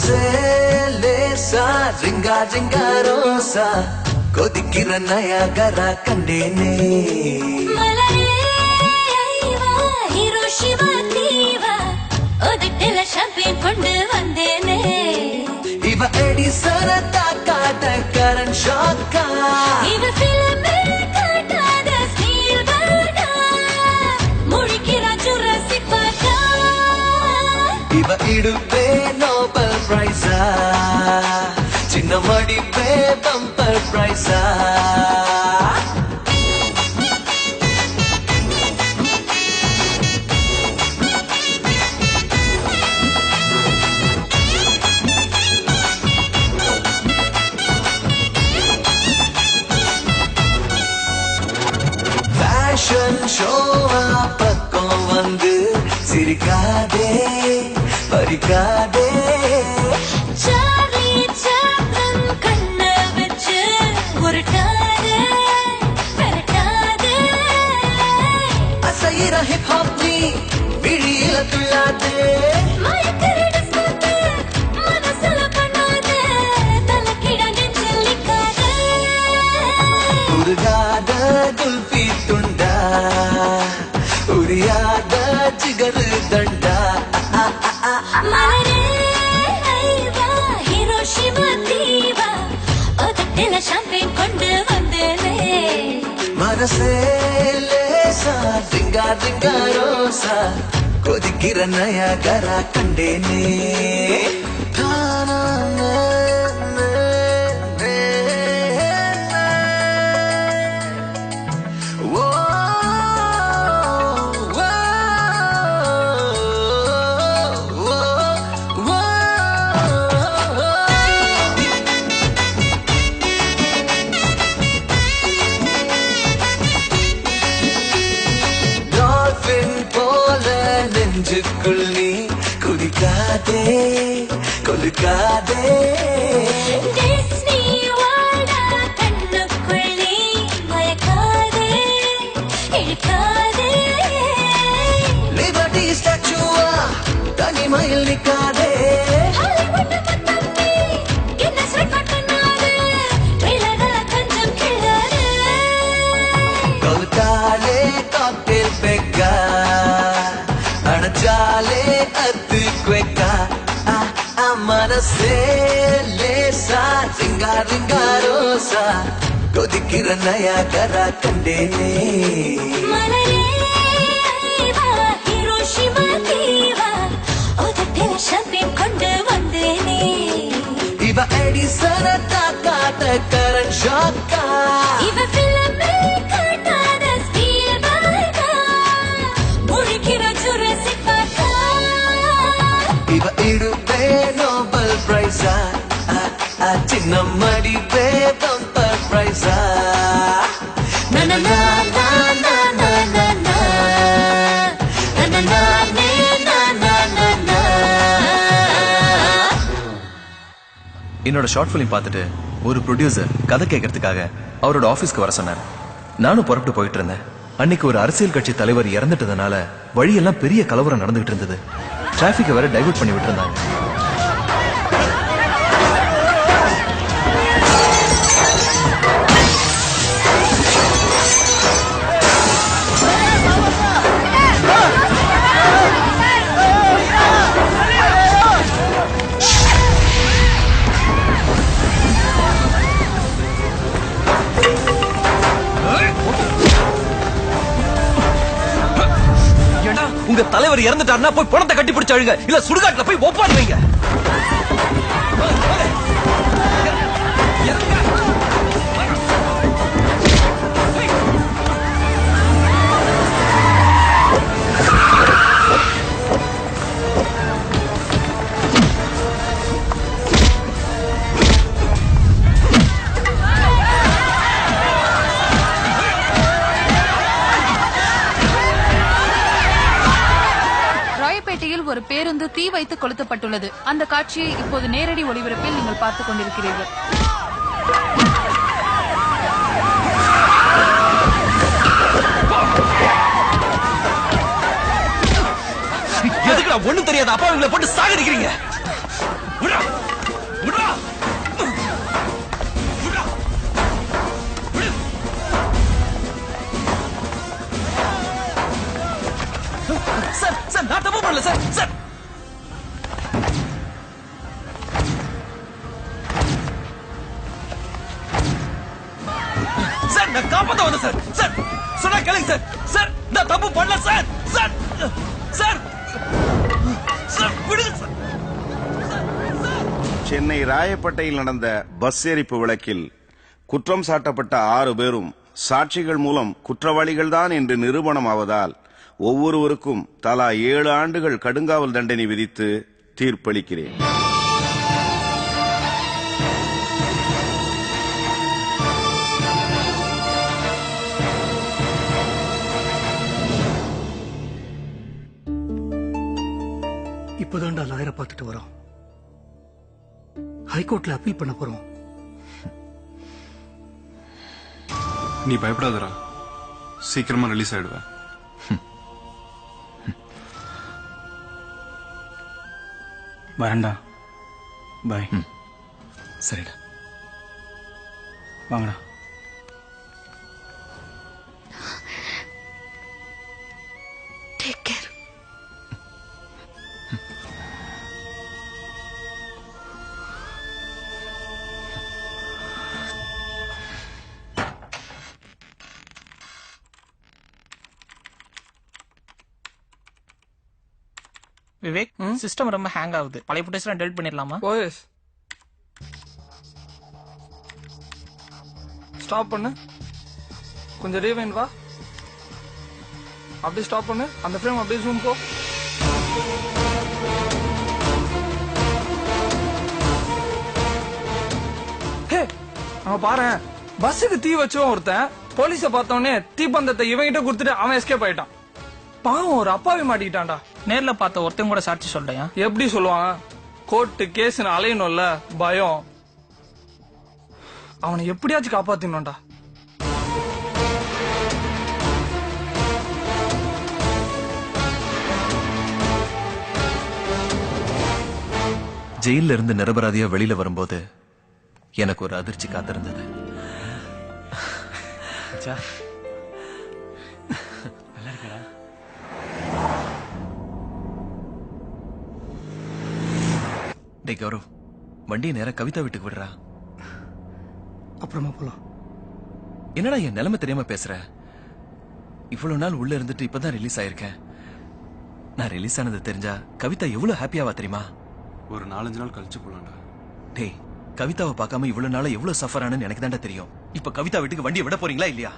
மனசே லேசா ரிங்கா ரிங்கா ரோசா கொதிக்கிற நயாகரா கண்டேனே கொண்டு வந்தேனே இவ எடிசன தாக்காத கரண் ஷாக்கா இவ பிலிமில் காட்டாத ஸ்டீல் பர்டா முழிக்கிற ஜுராசிக் பார்க்கா இவ இடுப்பே நோபல் பிரைஸா சின்ன மடிப்பே பம்பர் பிரைஸா ஷோவா பக்கம் வந்து சிரிக்காதே பறிக்காதே சார்லி சாப்ளின் கண்ண வச்சு உருட்டாதே பரட்டாதே அசைற ஹிப் ஹாப் நீ விழியில துள்ளாதே மயக்கிற டிஸ்கோதே மனசுல பண்ணாதே தலக்கிட நெஞ்சில் நிக்காதே உருகாத குல்ஃபி துண்டா உரியாத சிகரு தண்டா மலரே ஐவா ஹிரோஷிமா தீவா ஒதட்டில ஷாம்பேன் கொண்டு வந்தேனே மனசே லேசா ரிங்கா ரிங்கா ரோசா கொதிக்கிற நயாகரா கண்டேனே நெஞ்சுக்குள் நீ குதிக்காதே கொலுக்காதே டிஸ்னி வாடா கண்ணுக்குள் நீ மயக்காதே இழுக்காதே லிபர்ட்டி ஸ்டாச்சுவா தனிமையில் நிக்காதே ஹாலிவுட் முத்தம்மி கின்னஸ் ரெக்கார்ட் பண்ணாதே விலகல கொஞ்சம் கிள்ளாதே கொலுக்காலே காக்டெயில் பெக்கா அணச்சாலே அத்து குவைக்கா மனசே லேசா ரிங்கா ரிங்கா ரோசா கொதிக்கிற நயாகரா கண்டேனே மலரே ஐவா ஹிரோஷிமா தீவா ஒதட்டில ஷாம்பேன் கொண்டு வந்தேனே இவ எடிசன தாக்காத கரண் ஷாக்கா இவ பிலிமில் காட்டாத ஸ்டீல் பர்டா முழிக்கிற ஜுராசிக் பார்க்கா இவ இடுப்பே நோபல் பிரைஸா சின்ன மடிப்பே பம்பர் பிரைஸா என்னோட ஷார்ட் பிலிம் பார்த்துட்டு ஒரு ப்ரொடியூசர் கதை கேட்கறதுக்காக அவரோட ஆபீஸ்க்கு வர சொன்னார். நானும் புறப்பட்டு போயிட்டு இருந்தேன். அன்னைக்கு ஒரு அரசியல் கட்சி தலைவர் இறந்துட்டதுனால வழியெல்லாம் பெரிய கலவரம் நடந்துகிட்டு இருந்தது. டிராபிக்கை வேற டைவர்ட் பண்ணி விட்டு இருந்தாங்க. உங்க தலைவர் இறந்துட்டாருன்னா போய் பணத்தை கட்டி பிடிச்சு அழுங்க, இல்ல சுடுகாட்டுல போய் ஒப்பாடுவீங்க. ஒரு பேருந்து தீ வைத்து கொளுத்தப்பட்டுள்ளது. அந்த காட்சியை இப்போது நேரடி ஒளிபரப்பில் நீங்கள் பார்த்துக் கொண்டிருக்கிறீர்கள். எதுக்கு ஒண்ணும் தெரியாத அப்பாவிங்களை போட்டு சாகடிக்கிறீங்க? சார் நான் காப்பாத்த வந்தேன் சார். சார் சொன்னா கேளுங்க சார். சார் நான் தப்பு பண்ணல சார். சார் சார் சார் விடுங்க சார். சென்னை ராயப்பேட்டையில் நடந்த பஸ் எரிப்பு வழக்கில் குற்றம் சாட்டப்பட்ட 6 பேரும் சாட்சிகள் மூலம் குற்றவாளிகள்தான் என்று நிரூபணம் ஆவதால் ஒவ்வொருவருக்கும் தலா 7 ஆண்டுகள் கடுங்காவல் தண்டனை விதித்து தீர்ப்பளிக்கிறேன். இப்பதான்டா லாயரை பார்த்துட்டு வரோம். ஹைகோர்ட்ல அப்பீல் பண்ண போறோம். நீ பயப்படாதடா, சீக்கிரமா ரிலீஸ் ஆயிடுவ. வரண்டா. பாய். சரிடா வாங்கடா. Take care. விவேக், சிஸ்டம் ரொம்ப ஹேங் ஆகுது. பழைய ஃபுட்டேஜ்லாம் டெலிட் பண்ணிடலாமா? ஓஎஸ் ஸ்டாப் பண்ணு. கொஞ்சம் ரீவைண்ட் வா. அப்படியே ஸ்டாப் பண்ணு. அந்த ஃப்ரேம் அப்படியே ஜூம் போ. ஹே, அவன் பாரு, பஸ்ஸுக்கு தீ வச்சவன் ஒருத்தன் போலீஸ பார்த்தவனே தீப்பந்தத்தை இவங்கிட்ட கொடுத்துட்டு அவன் எஸ்கேப் ஆயிட்டான். பாவம், ஒரு அப்பாவி மாட்டிக்கிட்டான்டா. நேர்ல பார்த்த ஒருத்தன் கூட சாட்சி சொல்றியா? எப்படி சொல்லுவான்? கோர்ட்டு கேஸ்னு அலையணும்ல, பயம். அவனை எப்படியாச்சும் காப்பாத்தினோம்டா. ஜெயில இருந்து நிரபராதியா வெளியில வரும்போது எனக்கு ஒரு அதிர்ச்சி காத்திருந்தது. டே கௌரவ், வண்டியை நேரா கவிதா வீட்டுக்கு விடுறா. அப்புறமா போலாம். என்னடா என் நிலைமை தெரியாம பேசுற? இவ்வளவு நாள் உள்ள இருந்துட்டு இப்பதான் ரிலீஸ் ஆயிருக்கேன். நான் ரிலீஸ் ஆனது தெரிஞ்சா கவிதா எவ்வளவு ஹாப்பியாவா தெரியுமா? ஒரு 4-5 நாள் கழிச்சு போலாம்டா. டேய், கவிதாவை பார்க்காம இவ்வளவு நாளா எவ்வளவு சஃபர் ஆனு எனக்கு தான்டா தெரியும். இப்ப கவிதா வீட்டுக்கு வண்டியை விட போறீங்களா இல்லையா?